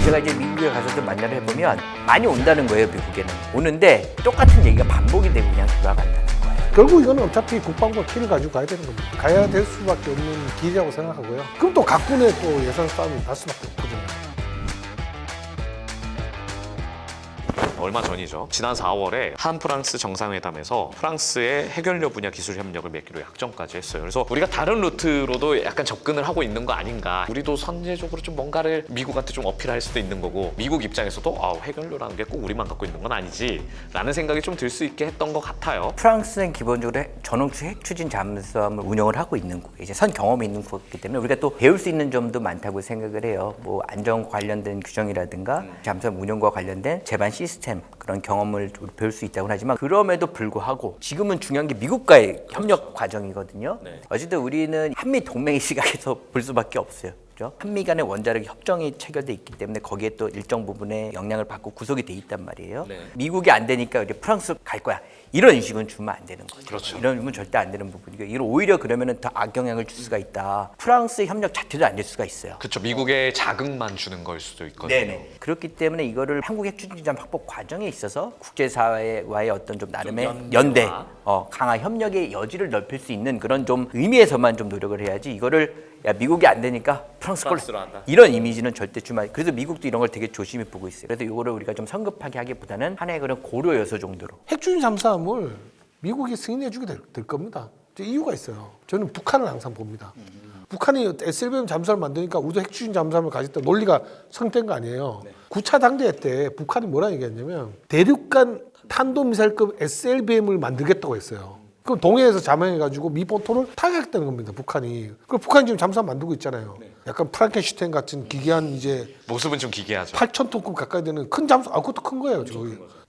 제가 이제 미국에 가서도 만나를 해보면 많이 온다는 거예요. 미국에는 오는데 똑같은 얘기가 반복이 되고 그냥 돌아간다는 거예요. 결국 이거는 어차피 국방부 키를 가지고 가야 되는 겁니다. 가야 될 수밖에 없는 길이라고 생각하고요. 그럼 또 각 군의 또 예산 싸움이 날 수밖에 없거든요. 얼마 전이죠. 지난 4월에 한 프랑스 정상회담에서 프랑스의 해결료 분야 기술 협력을 맺기로 약정까지 했어요. 그래서 우리가 다른 루트로도 약간 접근을 하고 있는 거 아닌가. 우리도 선제적으로 좀 뭔가를 미국한테 좀 어필할 수도 있는 거고, 미국 입장에서도 해결료라는 게 꼭 우리만 갖고 있는 건 아니지 라는 생각이 좀 들 수 있게 했던 것 같아요. 프랑스는 기본적으로 전원추 핵추진 잠수함을 운영을 하고 있는 국가, 이제 선 경험이 있는 국가이기 때문에 우리가 또 배울 수 있는 점도 많다고 생각을 해요. 뭐 안전 관련된 규정이라든가 잠수함 운영과 관련된 제반 시스템 그런 경험을 배울 수 있다고 하지만 그럼에도 불구하고 지금은 중요한 게 미국과의 협력 과정이거든요. 어쨌든 우리는 한미 동맹의 시각에서 볼 수밖에 없어요. 한미 간의 원자력 협정이 체결돼 있기 때문에 거기에 또 일정 부분의 영향을 받고 구속이 돼 있단 말이에요. 미국이 안 되니까 이제 프랑스 갈 거야. 이런 인식은 주면 안 되는 거죠. 그렇죠. 이런 건 절대 안 되는 부분이고, 이걸 오히려 그러면은 더 악영향을 줄 수가 있다. 프랑스의 협력 자체도 안 될 수가 있어요. 그렇죠. 미국의 자극만 주는 걸 수도 있거든요. 네네. 그렇기 때문에 이거를 한국 핵추진잠 확보 과정에 있어서 국제사회와의 어떤 좀 나름의 연대, 강한 협력의 여지를 넓힐 수 있는 그런 좀 의미에서만 좀 노력을 해야지, 이거를 야 미국이 안 되니까 프랑스로 한다. 이런 이미지는 절대 주말. 그래서 미국도 이런 걸 되게 조심히 보고 있어요. 그래서 이거를 우리가 좀 성급하게 하기보다는 하나의 그런 고려 요소 정도로. 핵추진 잠수함을 미국이 승인해주게 될 겁니다. 이유가 있어요. 저는 북한을 항상 봅니다. 북한이 SLBM 잠수함을 만드니까 우리도 핵추진 잠수함을 가졌다 논리가 성립된 거 아니에요. 9차 당대회 때 북한이 뭐라 얘기했냐면 대륙간 탄도미사일급 SLBM을 만들겠다고 했어요. 그럼 동해에서 잠행해가지고 미 본토를 타격했다는 겁니다. 북한이. 그럼 북한이 지금 잠수함 만들고 있잖아요. 약간 프랑켄슈타인 같은 기괴한 이제 모습은 좀 기괴하죠. 8,000톤급 가까이 되는 큰 잠수함, 그것도 큰 거예요.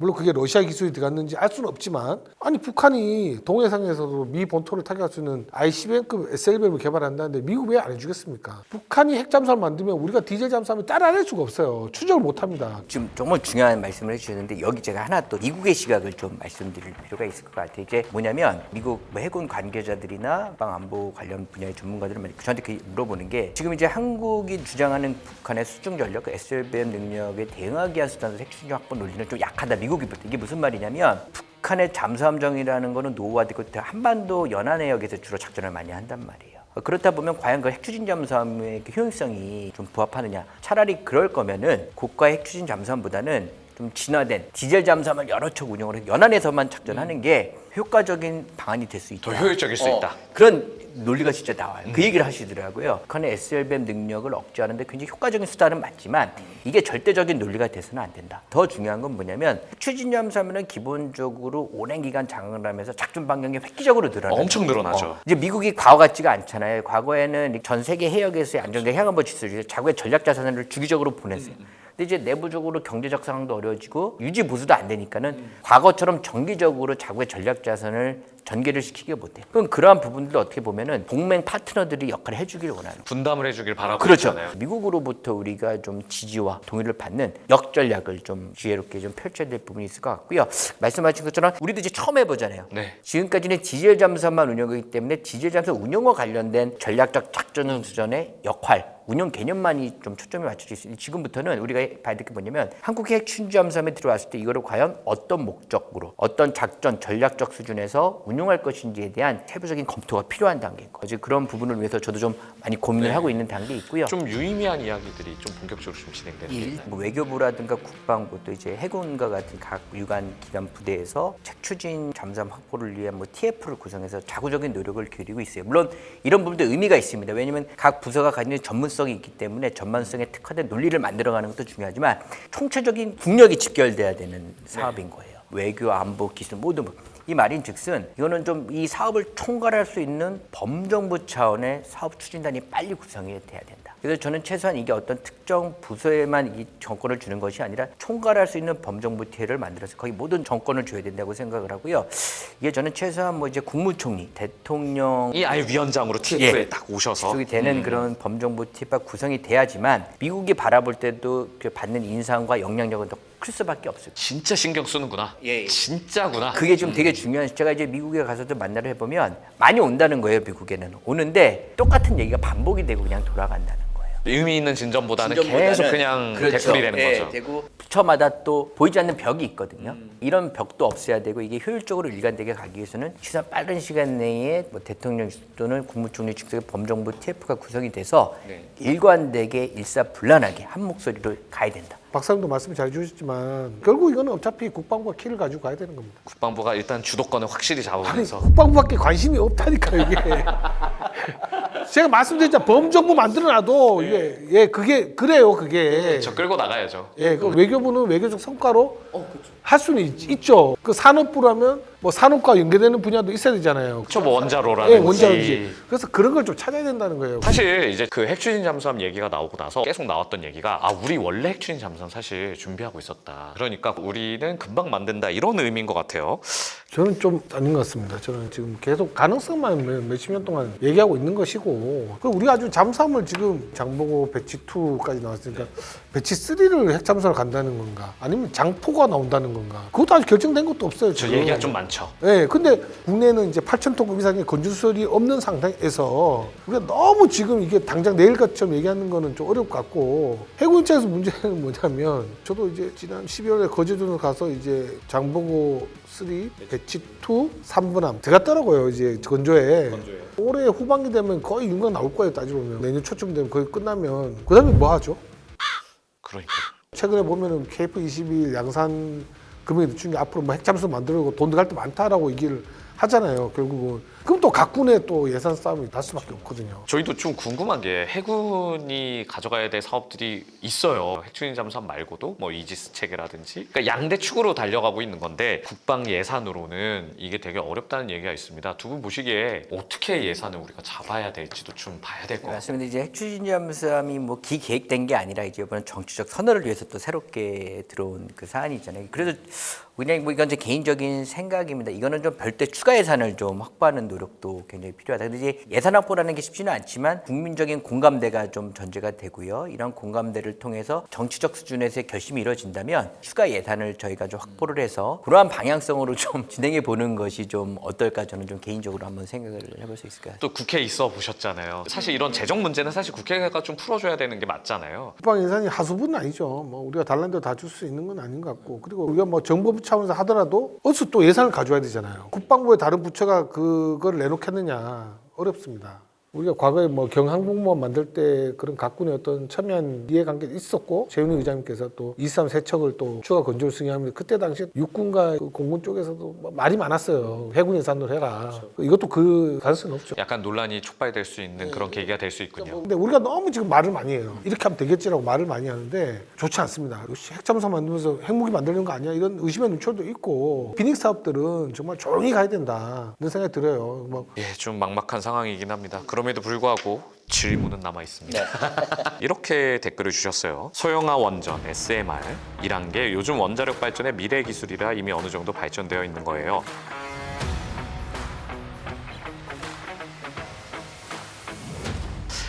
물론 그게 러시아 기술이 들어갔는지 알 수는 없지만, 아니 북한이 동해상에서도 미 본토를 타격할 수 있는 ICBM급 SLBM을 개발한다는데 미국 왜 안 해주겠습니까? 북한이 핵잠수함을 만들면 우리가 디젤 잠수함을 따라낼 수가 없어요. 추적을 못합니다. 지금 정말 중요한 말씀을 해주셨는데, 여기 제가 하나 또 미국의 시각을 좀 말씀드릴 필요가 있을 것 같아요. 이제 뭐냐면 미국 해군 관계자들이나 안보 관련 분야의 전문가들은 저한테 물어보는 게, 지금 이제 한국이 주장하는 북한의 수중 전력, 그 SLBM 능력에 대응하기 위한 수단으로 핵추진 확보 논리는 좀 약하다. 미국이 볼 때 이게 무슨 말이냐면, 북한의 잠수함정이라는 거는 노후화되고 한반도 연안해역에서 주로 작전을 많이 한단 말이에요. 그렇다 보면 과연 그 핵추진 잠수함의 효용성이 좀 부합하느냐. 차라리 그럴 거면은 고가 핵추진 잠수함보다는 좀 진화된 디젤 잠수함을 여러 척 운영을 해서 연안에서만 작전하는 게 효과적인 방안이 될 수 있다. 더 효율적일 수 있다. 그런 논리가 진짜 나와요. 그 얘기를 하시더라고요. 북한의 SLBM 능력을 억제하는데 굉장히 효과적인 수단은 맞지만 이게 절대적인 논리가 돼서는 안 된다. 더 중요한 건 뭐냐면, 추진 잠수함은 기본적으로 오랜 기간 장악을 하면서 작전 반경이 획기적으로 늘어나요. 엄청 늘어나죠. 이제 미국이 과거 같지가 않잖아요. 과거에는 전 세계 해역에서의 안정적 해안보 지수를 자국의 전략 자산을 주기적으로 보냈어요. 근데 이제 내부적으로 경제적 상황도 어려워지고 유지 보수도 안 되니까는 과거처럼 정기적으로 자국의 전략 자산을 전개를 시키기 못해. 그럼 그러한 부분들도 어떻게 보면은 동맹 파트너들이 역할을 해주길 원하는. 분담을 해주길 바라고 그렇죠. 있잖아요. 미국으로부터 우리가 좀 지지와 동의를 받는 역전략을 좀 지혜롭게 좀 펼쳐야 될 부분이 있을 것 같고요. 말씀하신 것처럼 우리도 이제 처음 해보잖아요. 지금까지는 디젤 잠수함만 운영하기 때문에 디젤 잠수함 운영과 관련된 전략적 작전 수전의 역할, 운영 개념만이 좀 초점이 맞춰져 있어요. 지금부터는 우리가 봐야 될 게 뭐냐면, 한국의 핵추진 잠수함에 들어왔을 때 이거를 과연 어떤 목적으로, 어떤 작전 전략적 수준에서 운용할 것인지에 대한 세부적인 검토가 필요한 단계인 거죠. 그런 부분을 위해서 저도 좀 많이 고민을 하고 있는 단계에 있고요. 좀 유의미한 이야기들이 좀 본격적으로 좀 진행되는. 뭐 외교부라든가 국방부, 또 이제 해군과 같은 각 유관 기관 부대에서 핵추진 잠수함 확보를 위한 뭐 TF를 구성해서 자구적인 노력을 기울이고 있어요. 물론 이런 부분도 의미가 있습니다. 왜냐하면 각 부서가 가지는 전문성이 있기 때문에 전문성에 특화된 논리를 만들어가는 것도 중요하지만 총체적인 국력이 직결돼야 되는 사업인 거예요. 외교, 안보, 기술 모두. 이 말인즉슨 이거는 좀 이 사업을 총괄할 수 있는 범정부 차원의 사업 추진단이 빨리 구성이 돼야 된다. 그래서 저는 최소한 이게 어떤 특정 부서에만 이 정권을 주는 것이 아니라 총괄할 수 있는 범정부体를 만들어서 거기 모든 정권을 줘야 된다고 생각을 하고요. 이게 저는 최소한 뭐 이제 국무총리, 대통령이 아예 위원장으로 TF에 딱 오셔서 구성이 되는 그런 범정부 TF가 구성이 돼야지만 미국이 바라볼 때도 그 받는 인상과 영향력은 더 클 수밖에 없어요. 진짜 신경 쓰는구나. 진짜구나. 그게 좀 되게 중요한. 제가 이제 미국에 가서도 만나를 해보면 많이 온다는 거예요. 미국에는 오는데 똑같은 얘기가 반복이 되고 그냥 돌아간다는 거예요. 의미 있는 진전보다는 진전보다는 계속 그냥 데플이 되는 예, 거죠. 되고 부처마다 또 보이지 않는 벽이 있거든요. 이런 벽도 없애야 되고 이게 효율적으로 일관되게 가기 위해서는 최소한 빠른 시간 내에 뭐 대통령 또는 국무총리 직속의 범정부 TF가 구성이 돼서 일관되게 일사불란하게 한 목소리로 가야 된다. 박사님도 말씀 잘 주셨지만 결국 이거는 어차피 국방부가 키를 가지고 가야 되는 겁니다. 국방부가 일단 주도권을 확실히 아니 잡으면서 국방부밖에 관심이 없다니까 이게. 제가 말씀드렸잖아 범정부 만들어놔도 이게 예 그게 그래요 그게. 저 끌고 나가야죠. 예, 그 외교부는 외교적 성과로 할 수는 있죠. 그 산업부라면 뭐 산업과 연계되는 분야도 있어야 되잖아요. 저 뭐 원자로라든지. 예, 원자로지. 그래서 그런 걸 좀 찾아야 된다는 거예요. 사실 이제 그 핵추진 잠수함 얘기가 나오고 나서 계속 나왔던 얘기가 우리 원래 핵추진 잠수함 사실 준비하고 있었다. 그러니까 우리는 금방 만든다 이런 의미인 것 같아요. 저는 좀 아닌 것 같습니다. 저는 지금 계속 가능성만 몇십 년 동안 얘기하고 있는 것이고 그 우리가 아주 잠수함을 지금 장보고 배치 2까지 나왔으니까 배치 3를 핵 잠수함을 간다는 건가 아니면 장포가 나온다는 건가 그것도 아직 결정된 것도 없어요. 저 지금. 얘기가 좀 많죠. 네, 근데 국내는 이제 8,000톤급 이상의 건조설이 없는 상태에서 우리가 너무 지금 이게 당장 내일같이처럼 얘기하는 거는 좀 어려울 것 같고 해군 입장에서 문제는 뭐냐면 저도 이제 지난 12월에 거제도를 가서 이제 장보고 3, 배치 2, 3분함 들어갔더라고요. 이제 건조에. 올해 후반기 되면 거의 윤곽 나올 거예요. 따지고 보면 내년 초쯤 되면 거의 끝나면 그 다음에 뭐 하죠? 그러니까. 최근에 보면은 KF-21 양산 금액이 늦춘 게 앞으로 뭐 핵잠수 만들고 돈 들어갈 때 많다라고 얘기를 하잖아요. 결국은 그럼 또 각군의 또 예산 싸움이 날 수밖에 없거든요. 저희도 좀 궁금한 게 해군이 가져가야 될 사업들이 있어요. 핵추진 잠수함 말고도 뭐 이지스 체계라든지 그러니까 양대 축으로 달려가고 있는 건데 국방 예산으로는 이게 되게 어렵다는 얘기가 있습니다. 두 분 보시기에 어떻게 예산을 우리가 잡아야 될지도 좀 봐야 될 것 같아요. 맞습니다. 이제 핵추진 잠수함이 뭐 기계획된 게 아니라 이제 이번 정치적 선언을 위해서 또 새롭게 들어온 그 사안이잖아요. 그래서 그냥 뭐 이건 제 개인적인 생각입니다. 이거는 좀 별도 추가 예산을 좀 확보하는 노력도 굉장히 필요하다. 근데 이제 예산 확보라는 게 쉽지는 않지만 국민적인 공감대가 좀 전제가 되고요. 이런 공감대를 통해서 정치적 수준에서의 결심이 이루어진다면 추가 예산을 저희가 좀 확보를 해서 그러한 방향성으로 좀 진행해 보는 것이 좀 어떨까 저는 좀 개인적으로 한번 생각을 해볼 수 있을 것 같아요. 또 국회에 있어 보셨잖아요. 사실 이런 재정 문제는 사실 국회가 좀 풀어줘야 되는 게 맞잖아요. 국방 예산이 하수분은 아니죠. 뭐 우리가 달란 대로 다 줄 수 있는 건 아닌 것 같고 그리고 우리가 뭐 정부 차원에서 하더라도 어디서 또 예산을 가져와야 되잖아요. 국방부의 다른 부처가 그걸 내놓겠느냐 어렵습니다. 우리가 과거에 뭐 경항공무원 만들 때 그런 각군의 어떤 첨예한 이해관계도 있었고 최윤희 의장님께서 또 23 세척을 또 추가 건조를 승인하면서 그때 당시에 육군과 그 공군 쪽에서도 뭐 말이 많았어요. 해군 예산으로 해라. 이것도 그 가능성은 없죠. 약간 논란이 촉발될 수 있는 그런 계기가 될 수 있군요. 근데 우리가 너무 지금 말을 많이 해요. 이렇게 하면 되겠지라고 말을 많이 하는데 좋지 않습니다. 핵잠수함 만들면서 핵무기 만드는 거 아니야? 이런 의심의 눈초리도 있고 비닉 사업들은 정말 조용히 가야 된다. 이런 생각이 들어요. 뭐 예, 좀 막막한 상황이긴 합니다. 그럼에도 불구하고 질문은 남아 있습니다. 이렇게 댓글을 주셨어요. 소형화 원전 SMR 1단계 요즘 원자력 발전의 미래 기술이라 이미 어느 정도 발전되어 있는 거예요.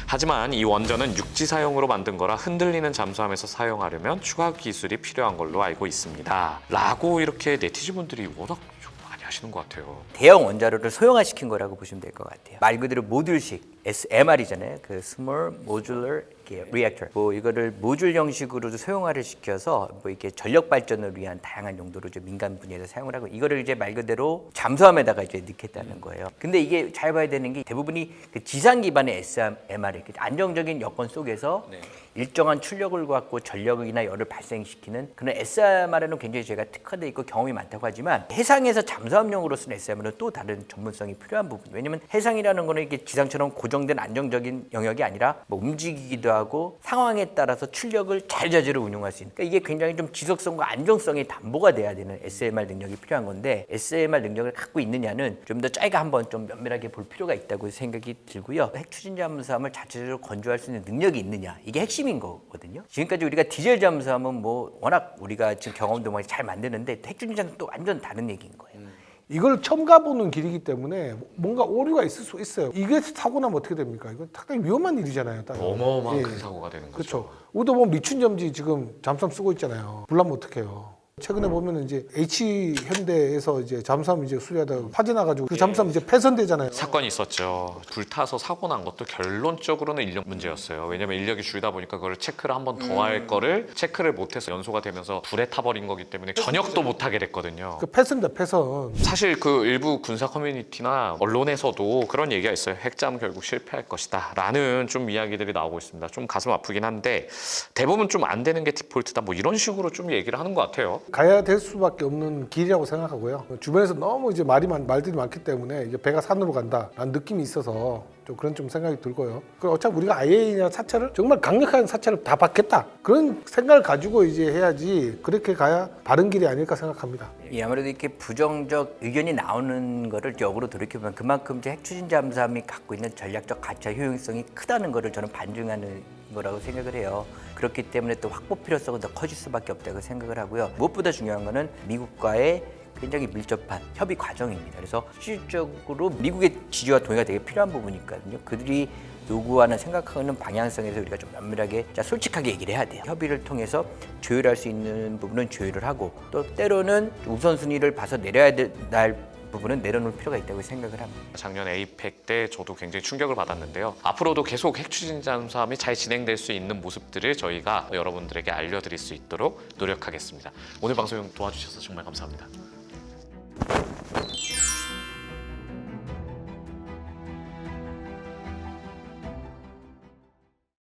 하지만 이 원전은 육지 사용으로 만든 거라 흔들리는 잠수함에서 사용하려면 추가 기술이 필요한 걸로 알고 있습니다. 라고 이렇게 네티즌분들이 워낙 좀 많이 하시는 것 같아요. 대형 원자로를 소형화시킨 거라고 보시면 될 것 같아요. 말 그대로 모듈식 SMR이잖아요. 그 Small Modular Reactor. 뭐 이거를 모듈 형식으로도 소형화를 시켜서 뭐 이렇게 전력 발전을 위한 다양한 용도로 좀 민간 분야에서 사용을 하고 이거를 이제 말 그대로 잠수함에다가 이제 넣겠다는 거예요. 근데 이게 잘 봐야 되는 게 대부분이 그 지상 기반의 SMR 안정적인 여건 속에서 일정한 출력을 갖고 전력이나 열을 발생시키는 그런 SMR에는 굉장히 저희가 특화되어 있고 경험이 많다고 하지만 해상에서 잠수함용으로 쓰는 SMR은 또 다른 전문성이 필요한 부분. 왜냐면 해상이라는 거는 이게 지상처럼 고정된 안정적인 영역이 아니라 뭐 움직이기도 하고 상황에 따라서 출력을 자유자재로 운용할 수 있는. 그러니까 이게 굉장히 좀 지속성과 안정성이 담보가 돼야 되는 SMR 능력이 필요한 건데 SMR 능력을 갖고 있느냐는 좀 더 저희가 한번 좀 면밀하게 볼 필요가 있다고 생각이 들고요. 핵추진 잠수함을 자체적으로 건조할 수 있는 능력이 있느냐 이게 핵심인 거거든요. 지금까지 우리가 디젤 잠수함은 뭐 워낙 우리가 지금 경험도 많이 잘 만드는데 핵추진 잠수함은 또 완전 다른 얘기인 거예요. 이걸 처음 가보는 길이기 때문에 뭔가 오류가 있을 수 있어요. 이게 사고 나면 어떻게 됩니까? 이건 상당히 위험한 일이잖아요. 어마어마한 예. 큰 사고가 되는 거죠. 그렇죠. 우리도 보면 리춘점지 지금 잠수함 쓰고 있잖아요. 불나면 어떡해요. 최근에 보면 이제 H 현대에서 이제 잠수함 이제 수리하다가 화재 나가지고 그 잠수함 이제 폐선되잖아요. 사건이 있었죠. 불타서 사고 난 것도 결론적으로는 인력 문제였어요. 왜냐면 인력이 줄다 보니까 그걸 체크를 한 번 더 할 거를 체크를 못해서 연소가 되면서 불에 타버린 거기 때문에 전역도 못하게 됐거든요. 그 폐선이다 폐선. 사실 그 일부 군사 커뮤니티나 언론에서도 그런 얘기가 있어요. 핵잠 결국 실패할 것이다 라는 좀 이야기들이 나오고 있습니다. 좀 가슴 아프긴 한데 대부분 좀 안 되는 게 디폴트다 뭐 이런 식으로 좀 얘기를 하는 것 같아요. 가야 될 수밖에 없는 길이라고 생각하고요. 주변에서 너무 이제 말들이 많기 때문에 이제 배가 산으로 간다라는 느낌이 있어서 좀 그런 좀 생각이 들고요. 그 어차피 우리가 IAEA나 사찰을 정말 강력한 사찰을 다 받겠다 그런 생각을 가지고 이제 해야지 그렇게 가야 바른 길이 아닐까 생각합니다. 예, 아무래도 이렇게 부정적 의견이 나오는 거를 역으로 돌이켜보면 그만큼 이제 핵추진 잠수함이 갖고 있는 전략적 가치와 효용성이 크다는 거를 저는 반증하는 거라고 생각을 해요. 그렇기 때문에 또 확보 필요성은 더 커질 수밖에 없다고 생각을 하고요. 무엇보다 중요한 거는 미국과의 굉장히 밀접한 협의 과정입니다. 그래서 실질적으로 미국의 지지와 동의가 되게 필요한 부분이거든요. 그들이 요구하는 생각하는 방향성에서 우리가 좀 면밀하게 솔직하게 얘기를 해야 돼요. 협의를 통해서 조율할 수 있는 부분은 조율을 하고 또 때로는 우선순위를 봐서 내려야 될 부분은 내려놓을 필요가 있다고 생각을 합니다. 작년 에이펙 때 저도 굉장히 충격을 받았는데요. 앞으로도 계속 핵추진 잠수함이 잘 진행될 수 있는 모습들을 저희가 여러분들에게 알려드릴 수 있도록 노력하겠습니다. 오늘 방송 도와주셔서 정말 감사합니다.